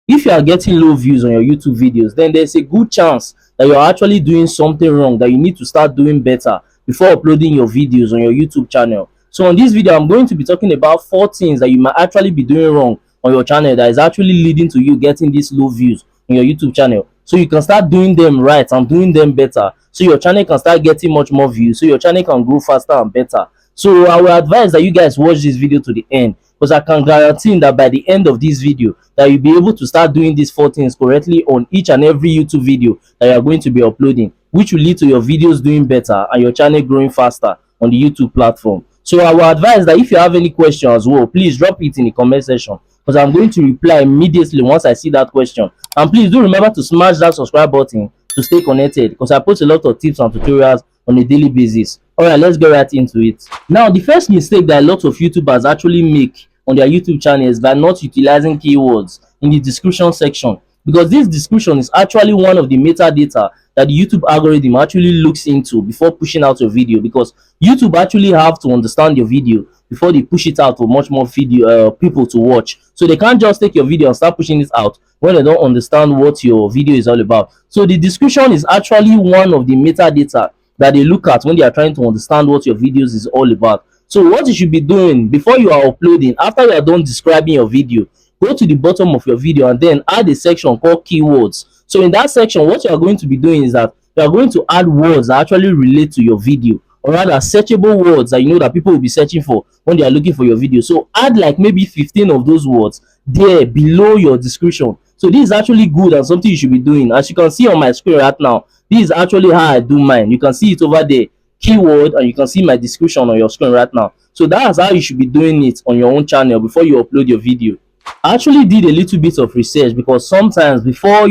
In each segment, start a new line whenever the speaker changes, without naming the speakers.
If you are getting low views on your YouTube videos, then there's a good chance that you're actually doing something wrong, that you need to start doing better before uploading your videos on your YouTube channel. So on this video, I'm going to be talking about 4 things that you might actually be doing wrong on your channel that is actually leading to you getting these low views on your YouTube channel. So you can start doing them right and doing them better, so your channel can start getting much more views, so your channel can grow faster and better. So I will advise that you guys watch this video to the end, because I can guarantee that by the end of this video that you'll be able to start doing these 4 things correctly on each and every YouTube video that you are going to be uploading, which will lead to your videos doing better and your channel growing faster on the YouTube platform. So I will advise that if you have any question as well, please drop it in the comment section, because I'm going to reply immediately once I see that question. And please do remember to smash that subscribe button to stay connected, because I post a lot of tips and tutorials on a daily basis. Alright, let's get right into it. Now, the first mistake that a lot of YouTubers actually make on their YouTube channel is by not utilizing keywords in the description section, because this description is actually one of the metadata that the YouTube algorithm actually looks into before pushing out your video, because YouTube actually have to understand your video before they push it out for much more video people to watch. So they can't just take your video and start pushing it out when they don't understand what your video is all about. So the description is actually one of the metadata that they look at when they are trying to understand what your videos is all about. So what you should be doing before you are uploading, after you are done describing your video, go to the bottom of your video and then add a section called keywords. So in that section, what you are going to be doing is that you are going to add words that actually relate to your video, or rather searchable words that you know that people will be searching for when they are looking for your video. So add like maybe 15 of those words there below your description. So this is actually good and something you should be doing. As you can see on my screen right now, this is actually how I do mine. You can see it over there, keyword, and you can see my description on your screen right now. So that's how you should be doing it on your own channel before you upload your video. I actually did a little bit of research, because sometimes before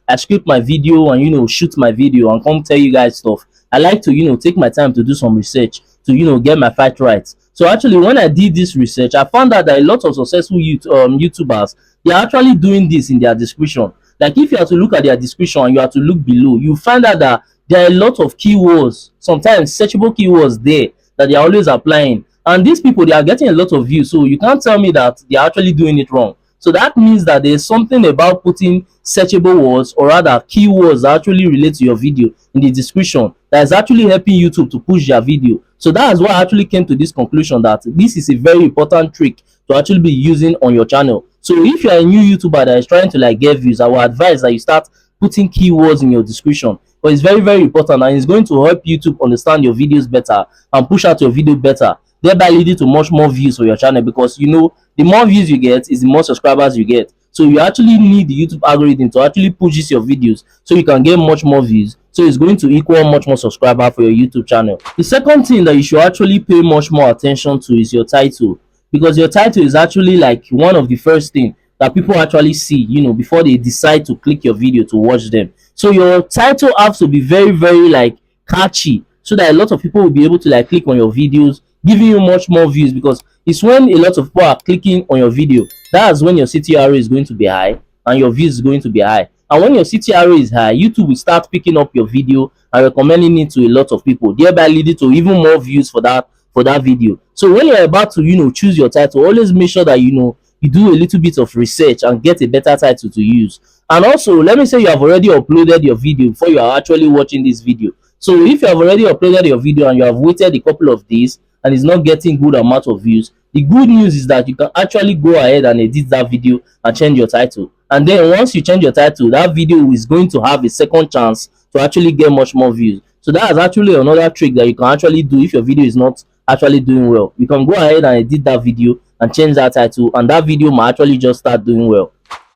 I script my video and shoot my video and come tell you guys stuff, I like to take my time to do some research to get my fact right. So actually, when I did this research, I found out that a lot of successful YouTubers, they are actually doing this in their description. Like if you have to look at their description and you have to look below, you find out that there are a lot of keywords, sometimes searchable keywords there, that they are always applying. And these people, they are getting a lot of views, so you can't tell me that they are actually doing it wrong. So that means that there's something about putting searchable words, or rather keywords, that actually relate to your video in the description, that is actually helping YouTube to push their video. So that is why I actually came to this conclusion that this is a very important trick to actually be using on your channel. So if you are a new YouTuber that is trying to like get views, I will advise that you start putting keywords in your description, but it's very, very important, and it's going to help YouTube understand your videos better and push out your video better, thereby leading to much more views for your channel, because the more views you get is the more subscribers you get. So you actually need the YouTube algorithm to actually push your videos so you can get much more views, so it's going to equal much more subscriber for your YouTube channel. The second thing that you should actually pay much more attention to is your title, because your title is actually like one of the first thing that people actually see before they decide to click your video to watch them. So your title has to be very, very like catchy, so that a lot of people will be able to like click on your videos, giving you much more views, because it's when a lot of people are clicking on your video, that's when your CTR is going to be high and your views is going to be high. And when your CTR is high, YouTube will start picking up your video and recommending it to a lot of people, thereby leading to even more views for that video. So when you're about to choose your title, always make sure that you do a little bit of research and get a better title to use. And also, let me say you have already uploaded your video before you are actually watching this video. So if you have already uploaded your video and you have waited a couple of days and it's not getting good amount of views, the good news is that you can actually go ahead and edit that video and change your title. And then once you change your title, that video is going to have a second chance to actually get much more views. So that is actually another trick that you can actually do if your video is not actually doing well. You can go ahead and edit that video and change that title, and that video might actually just start doing well.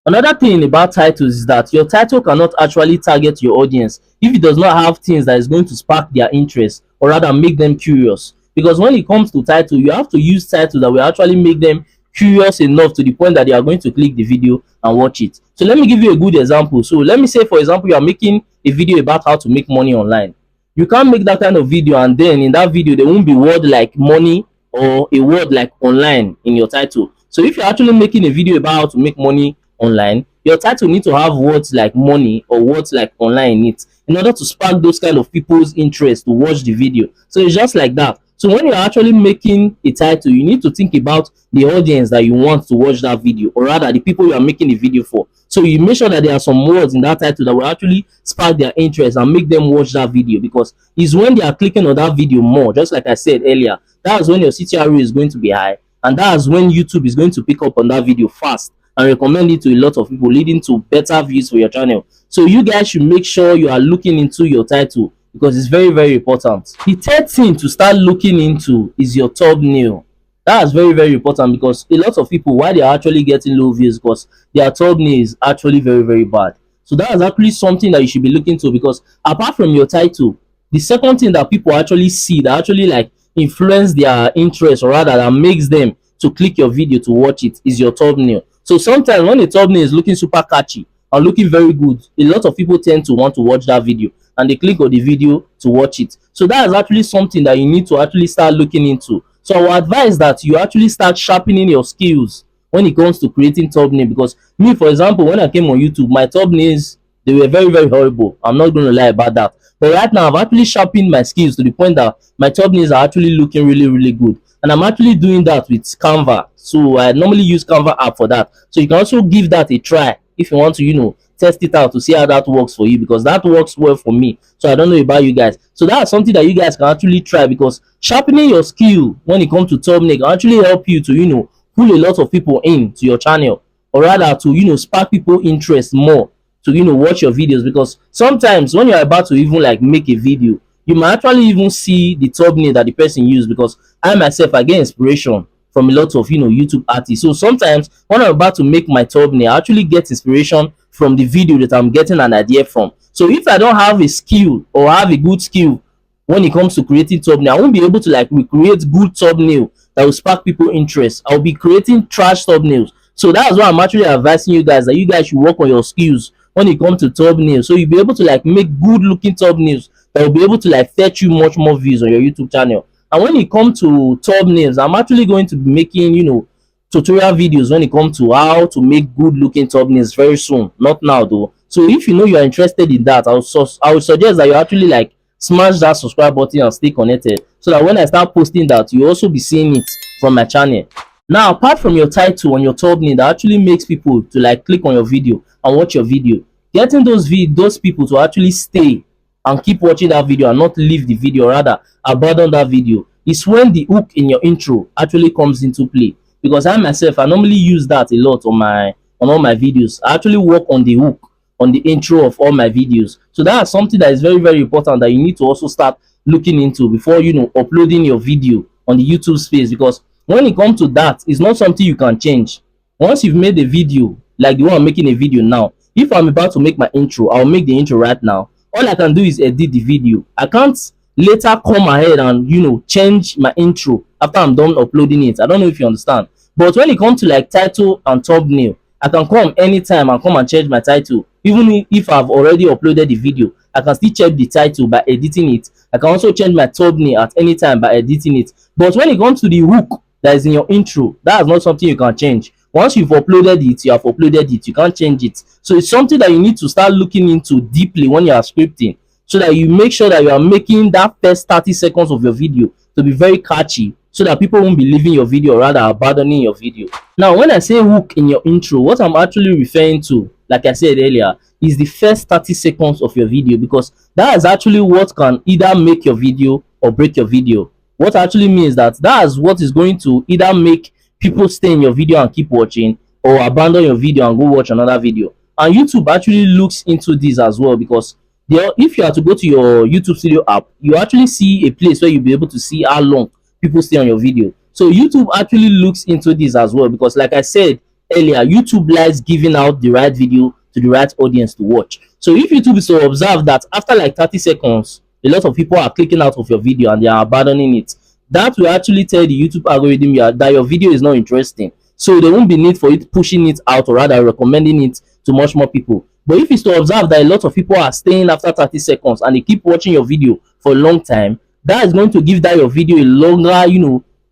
Another thing about titles is that your title cannot actually target your audience if it does not have things that is going to spark their interest, or rather make them curious. Because when it comes to title, you have to use title that will actually make them curious enough to the point that they are going to click the video and watch it. So let me give you a good example. So let me say, for example, you are making a video about how to make money online. You can't make that kind of video and then in that video there won't be word like money or a word like online in your title. So if you're actually making a video about how to make money online, your title needs to have words like money or words like online in it, in order to spark those kind of people's interest to watch the video. So it's just like that. So when you're actually making a title, you need to think about the audience that you want to watch that video, or rather the people you are making the video for. So you make sure that there are some words in that title that will actually spark their interest and make them watch that video, because it's when they are clicking on that video more, just like I said earlier, that's when your CTRO is going to be high, and that's when YouTube is going to pick up on that video fast and recommend it to a lot of people, leading to better views for your channel. So you guys should make sure you are looking into your title, because it's very, very important. The third thing to start looking into is your thumbnail. That's very, very important, because a lot of people, why they are actually getting low views, because their thumbnail is actually very, very bad. So that is actually something that you should be looking to, because apart from your title, the second thing that people actually see that actually like influence their interest, or rather that makes them to click your video to watch it, is your thumbnail. So sometimes when the thumbnail is looking super catchy and looking very good, a lot of people tend to want to watch that video, and they click on the video to watch it. So that is actually something that you need to actually start looking into. So I would advise that you actually start sharpening your skills when it comes to creating thumbnail, because me, for example, when I came on YouTube, my thumbnails, they were very, very horrible. I'm not going to lie about that. But right now, I've actually sharpened my skills to the point that my thumbnails are actually looking really, really good. And I'm actually doing that with Canva. So I normally use Canva app for that. So you can also give that a try if you want to, test it out to see how that works for you, because that works well for me. So I don't know about you guys. So that's something that you guys can actually try, because sharpening your skill when it comes to thumbnail can actually help you to, pull a lot of people in to your channel, or rather to, spark people interest more to, watch your videos. Because sometimes when you're about to even like make a video, you might actually even see the thumbnail that the person used, because I myself, I get inspiration from a lot of YouTube artists. So sometimes when I'm about to make my thumbnail, I actually get inspiration from the video that I'm getting an idea from. So if I don't have a skill, or have a good skill when it comes to creating thumbnail, I won't be able to like recreate good thumbnail that will spark people interest. I'll be creating trash thumbnails. So that's why I'm actually advising you guys that you guys should work on your skills when it comes to thumbnails, so you'll be able to like make good looking thumbnails that will be able to like fetch you much more views on your YouTube channel. And when it comes to thumbnails, I'm actually going to be making tutorial videos when it comes to how to make good looking thumbnails very soon, not now though. So if you know you are interested in that, I would suggest that you actually like smash that subscribe button and stay connected, so that when I start posting that, you also be seeing it from my channel. Now, apart from your title and your thumbnail that actually makes people to like click on your video and watch your video, getting those people to actually stay and keep watching that video and not leave the video, or rather abandon that video, is when the hook in your intro actually comes into play. Because I myself, I normally use that a lot on all my videos. I actually work on the hook on the intro of all my videos. So that's something that is very, very important that you need to also start looking into before uploading your video on the YouTube space. Because when it comes to that, it's not something you can change. Once you've made a video like the one I'm making a video now, if I'm about to make my intro, I'll make the intro right now. All I can do is edit the video. I can't later come ahead and change my intro after I'm done uploading it. I don't know if you understand. But when it comes to like title and thumbnail, I can come anytime and come and change my title. Even if I've already uploaded the video, I can still change the title by editing it. I can also change my thumbnail at any time by editing it. But when it comes to the hook that is in your intro, that is not something you can change. Once you've uploaded it, you have uploaded it. You can't change it. So it's something that you need to start looking into deeply when you are scripting, so that you make sure that you are making that first 30 seconds of your video to be very catchy, so that people won't be leaving your video, or rather abandoning your video. Now, when I say hook in your intro, what I'm actually referring to, like I said earlier, is the first 30 seconds of your video, because that is actually what can either make your video or break your video. What actually means that is what is going to either make people stay in your video and keep watching, or abandon your video and go watch another video. And YouTube actually looks into this as well, because if you are to go to your YouTube Studio app, you actually see a place where you'll be able to see how long people stay on your video. So YouTube actually looks into this as well, because like I said earlier, YouTube likes giving out the right video to the right audience to watch. So if YouTube is to observe that after like 30 seconds, a lot of people are clicking out of your video and they are abandoning it, that will actually tell the YouTube algorithm that your video is not interesting. So there won't be need for it pushing it out, or rather recommending it to much more people. But if it's to observe that a lot of people are staying after 30 seconds and they keep watching your video for a long time, that is going to give that your video a longer,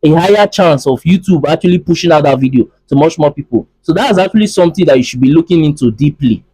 a higher chance of YouTube actually pushing out that video to much more people. So that is actually something that you should be looking into deeply,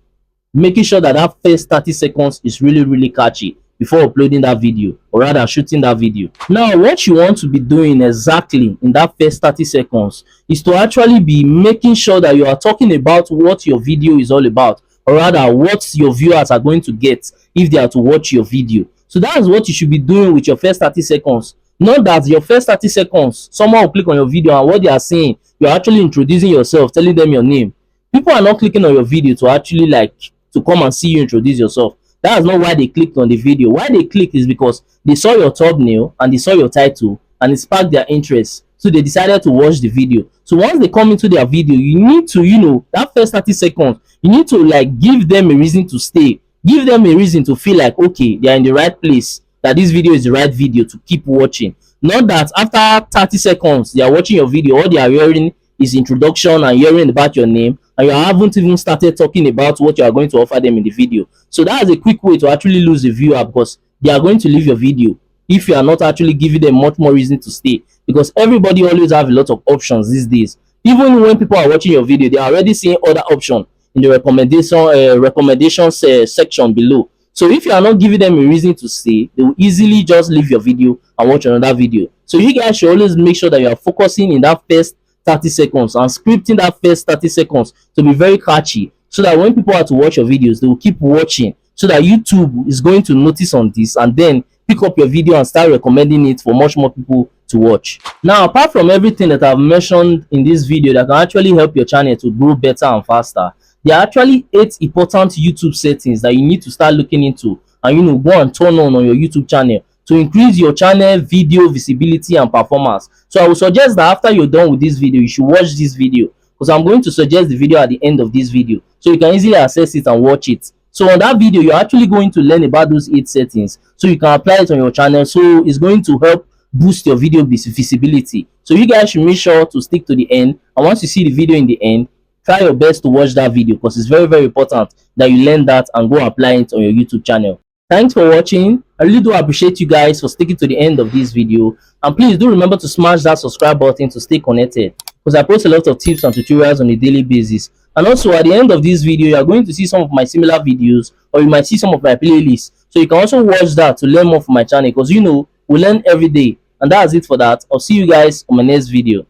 making sure that that first 30 seconds is really, really catchy. before uploading that video, or rather shooting that video. Now what you want to be doing exactly in that first 30 seconds is to actually be making sure that you are talking about what your video is all about, or rather what your viewers are going to get if they are to watch your video. So that's what you should be doing with your first 30 seconds. Not that your first 30 seconds someone will click on your video and what they are saying, you're actually introducing yourself, telling them your name. People are not clicking on your video to actually like to come and see you introduce yourself. That's not why they clicked on the video. Why they clicked is because they saw your thumbnail and they saw your title and it sparked their interest, so they decided to watch the video. So once they come into their video, you need to, that first 30 seconds, you need to like give them a reason to stay, give them a reason to feel like okay, they are in the right place, that this video is the right video to keep watching. Not that after 30 seconds they are watching your video, all they are hearing is introduction and hearing about your name, and you haven't even started talking about what you are going to offer them in the video. So that is a quick way to actually lose a viewer, because they are going to leave your video if you are not actually giving them much more reason to stay, because everybody always have a lot of options these days. Even when people are watching your video, they are already seeing other options in the recommendations section below. So if you are not giving them a reason to stay, they will easily just leave your video and watch another video. So you guys should always make sure that you are focusing in that first 30 seconds and scripting that first 30 seconds to be very catchy, so that when people are to watch your videos, they will keep watching, so that YouTube is going to notice on this and then pick up your video and start recommending it for much more people to watch. Now, apart from everything that I've mentioned in this video that can actually help your channel to grow better and faster, there are actually 8 important YouTube settings that you need to start looking into and go and turn on your YouTube channel to increase your channel video visibility and performance. So I would suggest that after you're done with this video, you should watch this video, because I'm going to suggest the video at the end of this video so you can easily access it and watch it. So on that video, you're actually going to learn about those 8 settings so you can apply it on your channel. So it's going to help boost your video visibility. So you guys should make sure to stick to the end, and once you see the video in the end, try your best to watch that video, because it's very, very important that you learn that and go apply it on your YouTube channel. Thanks for watching. I really do appreciate you guys for sticking to the end of this video, and please do remember to smash that subscribe button to stay connected, because I post a lot of tips and tutorials on a daily basis. And also at the end of this video, you are going to see some of my similar videos, or you might see some of my playlists, so you can also watch that to learn more from my channel, because we learn every day. And that's it for that. I'll see you guys on my next video.